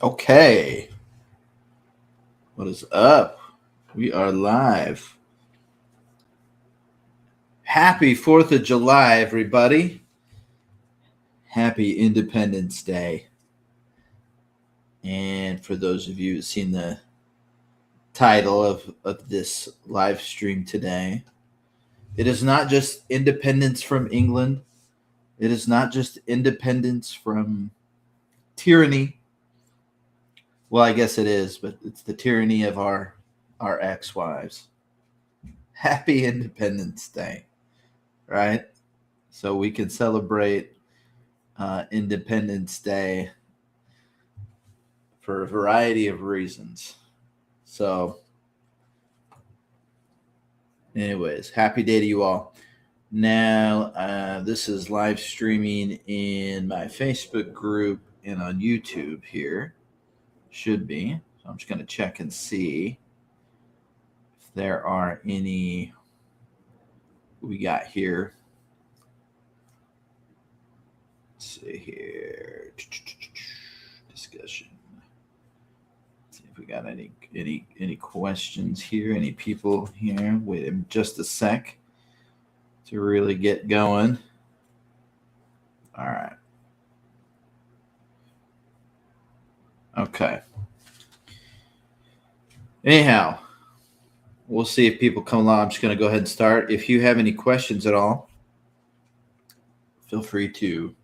Okay, what is up? We are live. Happy 4th of July, everybody. Happy Independence Day. And for those of you who've seen the title of this live stream today, it is not just independence from England. It is not just independence from tyranny. Well, I guess it is, but it's the tyranny of our ex-wives. Happy Independence Day, right? So we can celebrate Independence Day for a variety of reasons. So, anyways, happy day to you all. Now, this is live streaming in my Facebook group and on YouTube here. Should be. So I'm just going to check and see if there are any we got here. Let's see here. Discussion. Let's see if we got any questions here. Any people here? Wait just a sec to really get going. All right. Okay. Anyhow, we'll see if people come along. I'm just going to go ahead and start. If you have any questions at all, feel free to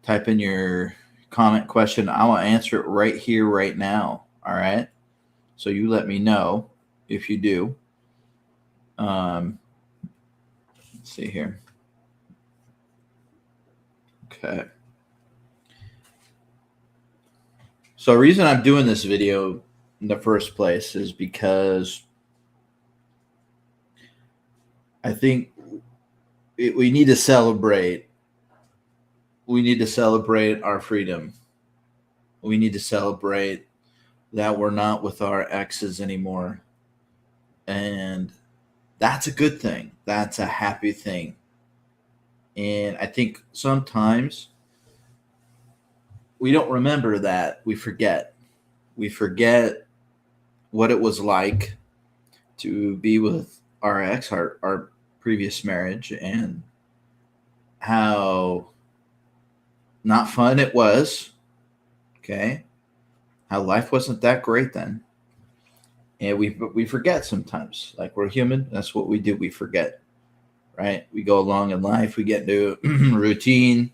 type in your comment question. I will answer it right here, right now. All right. So you let me know if you do. Let's see here. Okay. So the reason I'm doing this video in the first place is because I think we need to celebrate. We need to celebrate our freedom. We need to celebrate that we're not with our exes anymore. And that's a good thing. That's a happy thing. And I think sometimes we don't remember that. We forget. We forget what it was like to be with our ex, our previous marriage, and how not fun it was. Okay. How life wasn't that great then. And we forget sometimes. Like, we're human. That's what we do. We forget. Right? We go along in life. We get into routine.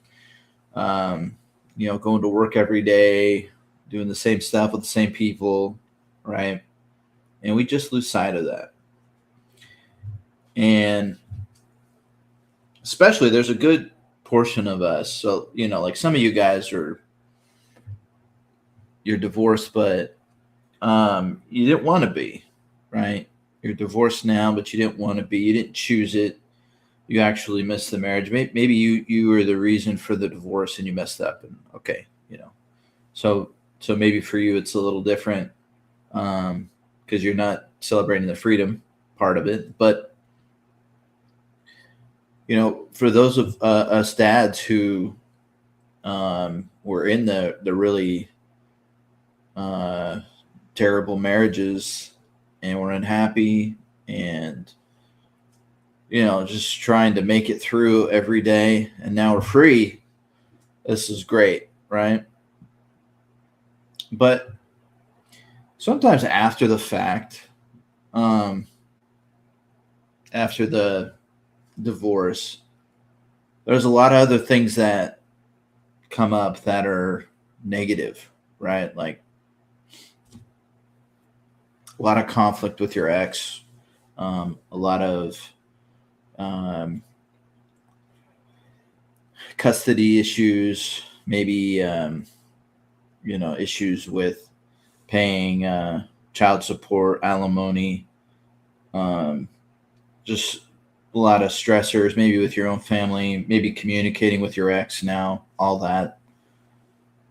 Going to work every day, doing the same stuff with the same people, right? And we just lose sight of that. And especially, there's a good portion of us. So, like some of you guys you're divorced, but you didn't want to be, right? You're divorced now, but you didn't want to be. You didn't choose it. You actually missed the marriage. Maybe you were the reason for the divorce and you messed up. And okay, so maybe for you it's a little different because you're not celebrating the freedom part of it. But for those of us dads who were in the really terrible marriages and were unhappy and just trying to make it through every day, and now we're free. This is great, right? But sometimes after the fact, after the divorce, there's a lot of other things that come up that are negative, right? Like a lot of conflict with your ex, a lot of custody issues, maybe issues with paying child support, alimony, just a lot of stressors, maybe with your own family, maybe communicating with your ex now, all that.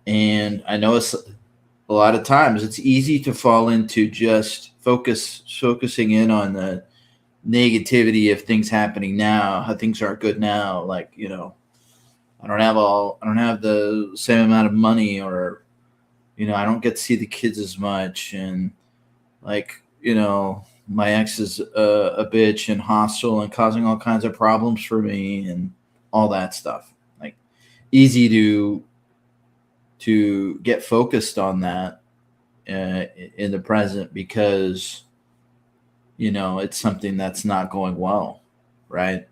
And I know it's a lot of times it's easy to fall into just focusing in on the negativity of things happening now, how things aren't good now. Like, I don't have the same amount of money, or I don't get to see the kids as much, and like, my ex is a bitch and hostile and causing all kinds of problems for me and all that stuff. Like, easy to get focused on that in the present because it's something that's not going well, right?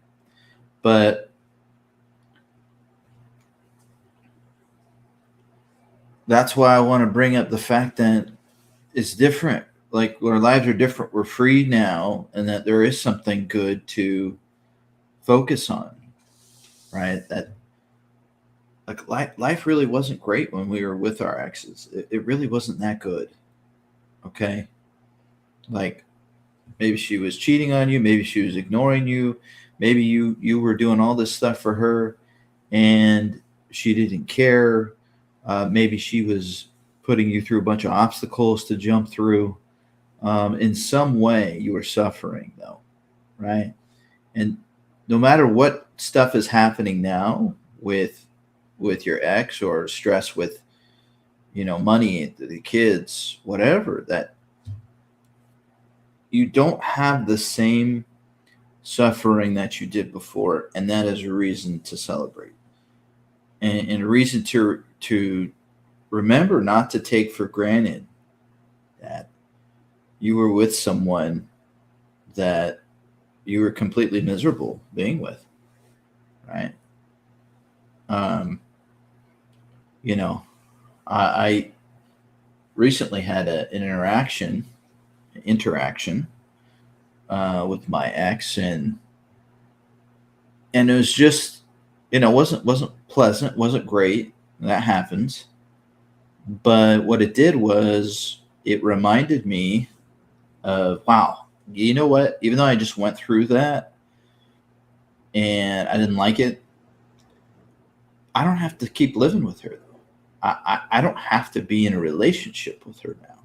But that's why I want to bring up the fact that it's different. Like, our lives are different. We're free now, and that there is something good to focus on, right? That, like, life really wasn't great when we were with our exes. It really wasn't that good. Okay. Like, maybe she was cheating on you, maybe she was ignoring you, maybe you were doing all this stuff for her and she didn't care. Maybe she was putting you through a bunch of obstacles to jump through. In some way, you were suffering, though, right? And no matter what stuff is happening now with your ex, or stress with money, the kids, whatever, that you don't have the same suffering that you did before, and that is a reason to celebrate, and a reason to remember not to take for granted that you were with someone that you were completely miserable being with, right? um you know I recently had an interaction with my ex, and it was just, wasn't pleasant, wasn't great. That happens. But what it did was it reminded me of, wow, you know what? Even though I just went through that and I didn't like it, I don't have to keep living with her, though. I don't have to be in a relationship with her now.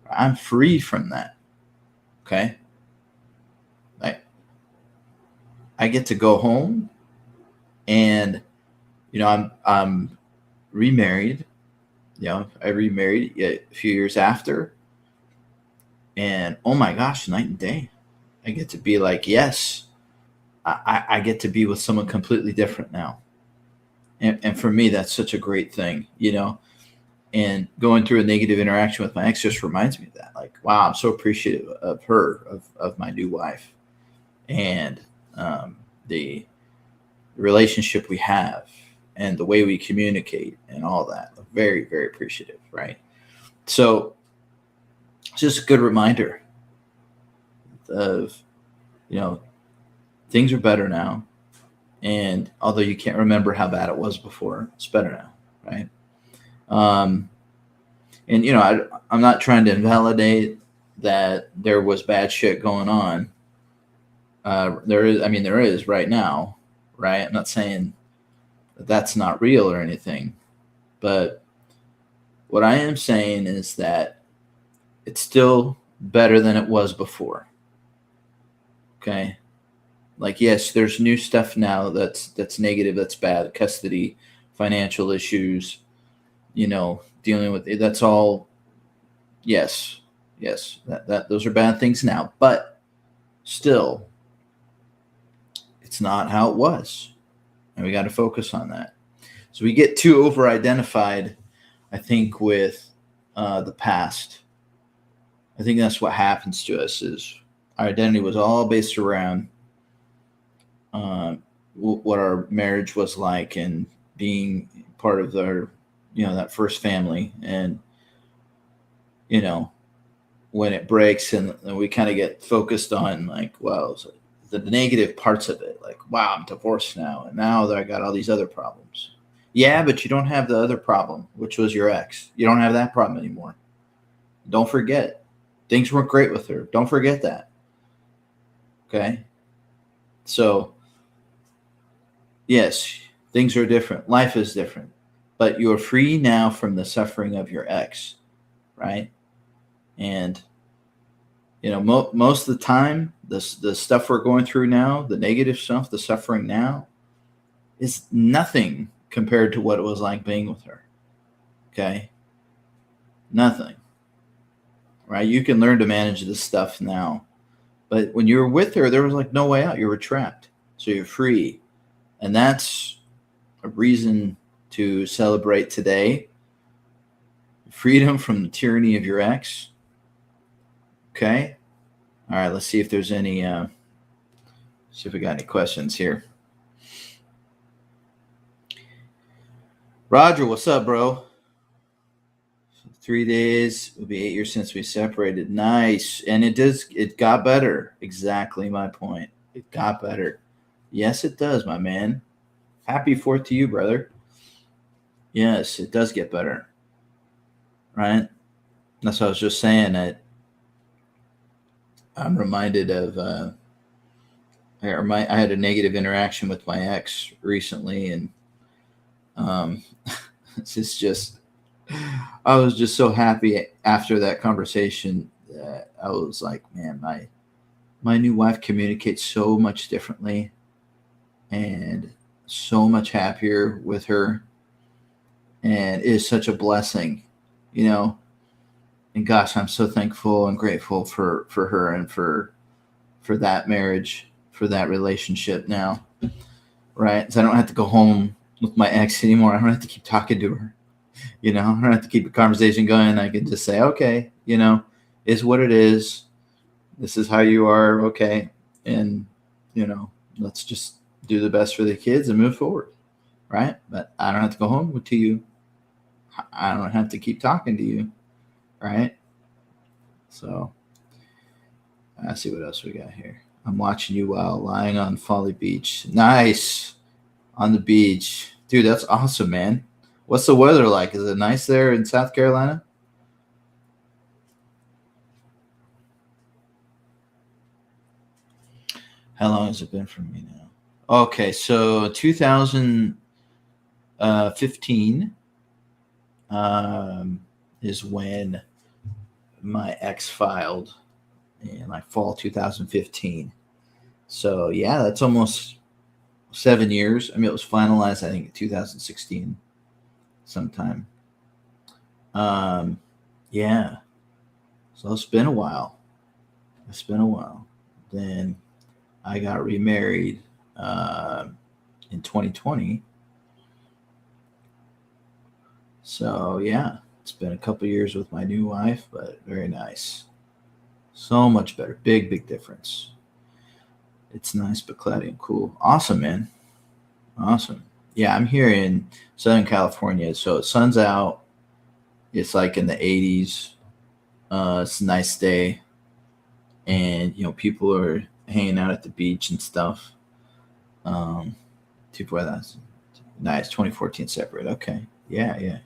I'm free from that. Okay. I, I get to go home, and I'm remarried. I remarried a few years after, and oh my gosh, night and day. I get to be like, yes, I get to be with someone completely different now. And for me, that's such a great thing. And going through a negative interaction with my ex just reminds me of that. Like, wow, I'm so appreciative of her, of my new wife, and the relationship we have, and the way we communicate, and all that. Very, very appreciative, right? So it's just a good reminder of, you know, things are better now. And although you can't remember how bad it was before, it's better now, right? Um, and I'm not trying to invalidate that there was bad shit going on. There is right now, right? I'm not saying that that's not real or anything, but what I am saying is that it's still better than it was before. Okay. Like, yes, there's new stuff now that's negative, that's bad, custody, financial issues, dealing with it. That's all. Yes, yes, that those are bad things now, but still, it's not how it was, and we got to focus on that. So we get too over identified, I think, with the past. I think that's what happens to us, is our identity was all based around what our marriage was like, and being part of our, that first family. And when it breaks, and we kind of get focused on, like, well, so the negative parts of it, like, wow, I'm divorced now, and now that I got all these other problems. Yeah, but you don't have the other problem, which was your ex. You don't have that problem anymore. Don't forget, things weren't great with her. Don't forget that. Okay. So yes, things are different. Life is different, but you're free now from the suffering of your ex, right? And most of the time, the stuff we're going through now, the negative stuff, the suffering now, is nothing compared to what it was like being with her. Okay. Nothing. Right? You can learn to manage this stuff now. But when you were with her, there was like no way out. You were trapped. So you're free. And that's a reason to celebrate today. Freedom from the tyranny of your ex. Okay. All right. Let's see if there's any, see if we got any questions here. Roger, what's up, bro? 3 days. It'll be 8 years since we separated. Nice. And it got better. Exactly my point. It got better. Yes, it does, my man. Happy 4th to you, brother. Yes, it does get better. Right? That's what I was just saying. That I'm reminded of, I had a negative interaction with my ex recently, and it's just, I was just so happy after that conversation that I was like, man, my new wife communicates so much differently and so much happier with her, and is such a blessing, you know. And gosh, I'm so thankful and grateful for her and for that marriage, for that relationship now, right? So I don't have to go home with my ex anymore. I don't have to keep talking to her, you know. I don't have to keep a conversation going. I can just say, okay, you know, is what it is. This is how you are, okay, and you know, let's just do the best for the kids and move forward, right? But I don't have to go home to you. I don't have to keep talking to you, right? So I see what else we got here. I'm watching you while lying on Folly Beach. Nice. On the beach. Dude, that's awesome, man. What's the weather like? Is it nice there in South Carolina? How long has it been for me now? Okay, so 2015 is when my ex filed in like fall 2015. So yeah, that's almost 7 years. I mean, it was finalized, I think, in 2016 sometime. Yeah. So it's been a while. It's been a while. Then I got remarried in 2020. So yeah, it's been a couple years with my new wife, but very nice. So much better. Big, big difference. It's nice but cloudy and cool. Awesome, man. Awesome. Yeah, I'm here in Southern California, so sun's out. It's like in the 80s. It's a nice day, and you know, people are hanging out at the beach and stuff. Um, that's nice. 2014 separate. Okay. Yeah, yeah.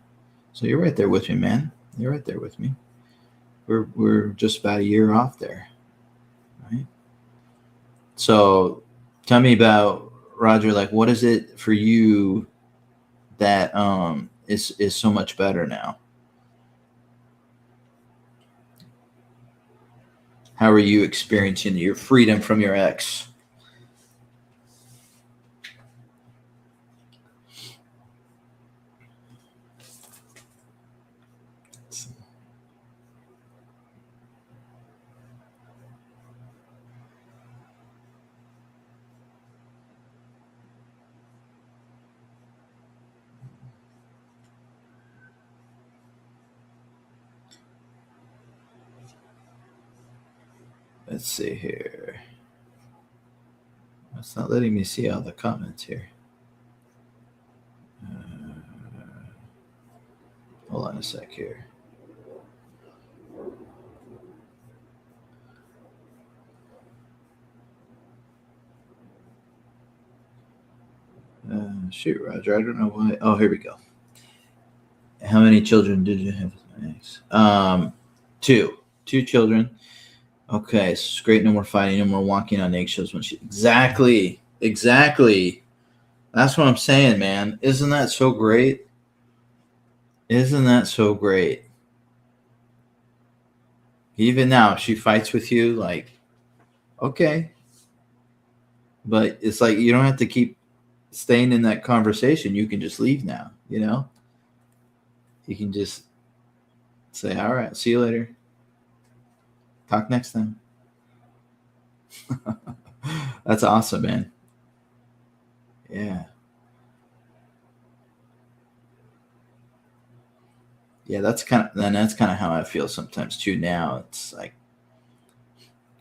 So you're right there with me, man. You're right there with me. We're just about a year off there, right? So tell me about Roger. Like, what is it for you that is so much better now? How are you experiencing your freedom from your ex? Let's see here. It's not letting me see all the comments here. Hold on a sec here. Shoot, Roger. I don't know why. Oh, here we go. How many children did you have with my ex? Two children. Okay, it's great. No more fighting. No more walking on eggshells when she. Exactly. That's what I'm saying, man. Isn't that so great? Isn't that so great? Even now, if she fights with you, like, okay, but it's like you don't have to keep staying in that conversation. You can just leave now. You know, you can just Say, all right, see you later. Talk next time. That's awesome, man. Yeah. Yeah, that's kind of how I feel sometimes too now. It's like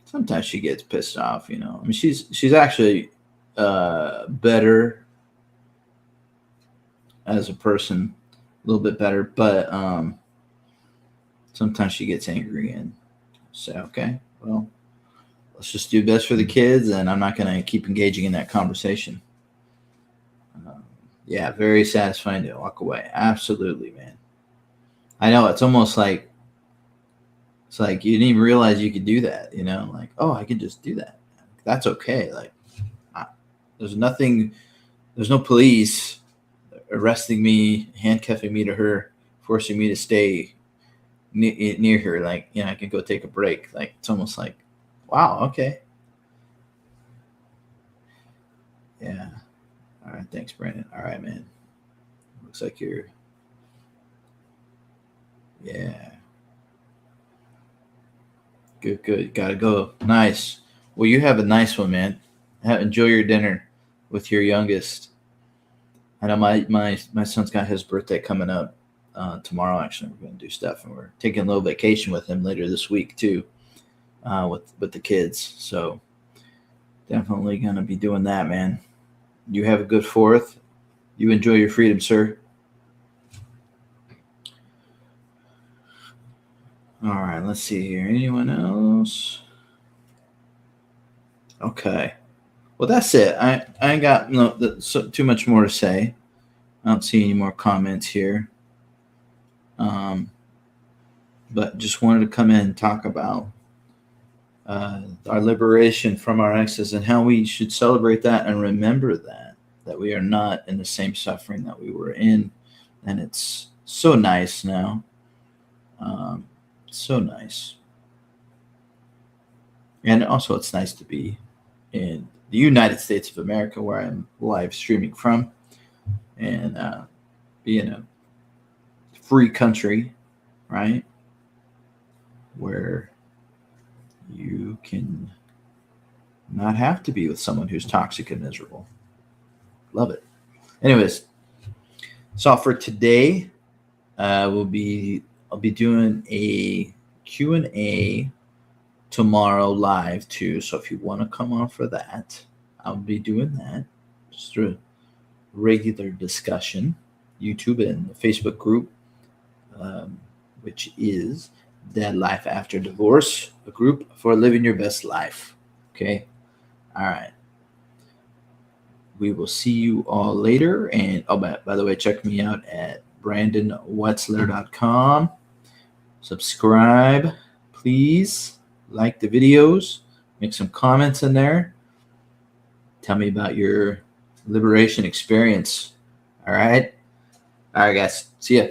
sometimes she gets pissed off, you know. I mean, she's actually better as a person, a little bit better, but sometimes she gets angry and say, okay, well, let's just do best for the kids, and I'm not going to keep engaging in that conversation. Yeah, very satisfying to walk away. Absolutely, man. I know it's almost like it's like you didn't even realize you could do that. You know, like, oh, I could just do that. That's okay. Like, I, there's nothing. There's no police arresting me, handcuffing me to her, forcing me to stay near her. Like, you know, I can go take a break. Like, it's almost like, wow, okay, yeah. All right, thanks, Brandon. All right, man. Looks like you're, yeah, good, good. Gotta go. Nice. Well, you have a nice one, man. Enjoy your dinner with your youngest. I know my son's got his birthday coming up tomorrow. Actually, we're going to do stuff, and we're taking a little vacation with him later this week too, with the kids. So definitely going to be doing that, man. You have a good Fourth. You enjoy your freedom, sir. All right, let's see here. Anyone else? Okay. Well, that's it. I ain't got too much more to say. I don't see any more comments here. But just wanted to come in and talk about our liberation from our exes and how we should celebrate that and remember that we are not in the same suffering that we were in, and it's so nice now. So nice. And also, it's nice to be in the United States of America, where I'm live streaming from, and be in a free country, right? Where you can not have to be with someone who's toxic and miserable. Love it. Anyways, so for today, I'll be doing a Q&A tomorrow live too. So if you want to come on for that, I'll be doing that. Just a regular discussion, YouTube and the Facebook group, which is Dead Life After Divorce, a group for living your best life. Okay. All right. We will see you all later. And by the way, check me out at brandonwetzler.com. Subscribe, please. Like the videos. Make some comments in there. Tell me about your liberation experience. All right. All right, guys. See ya.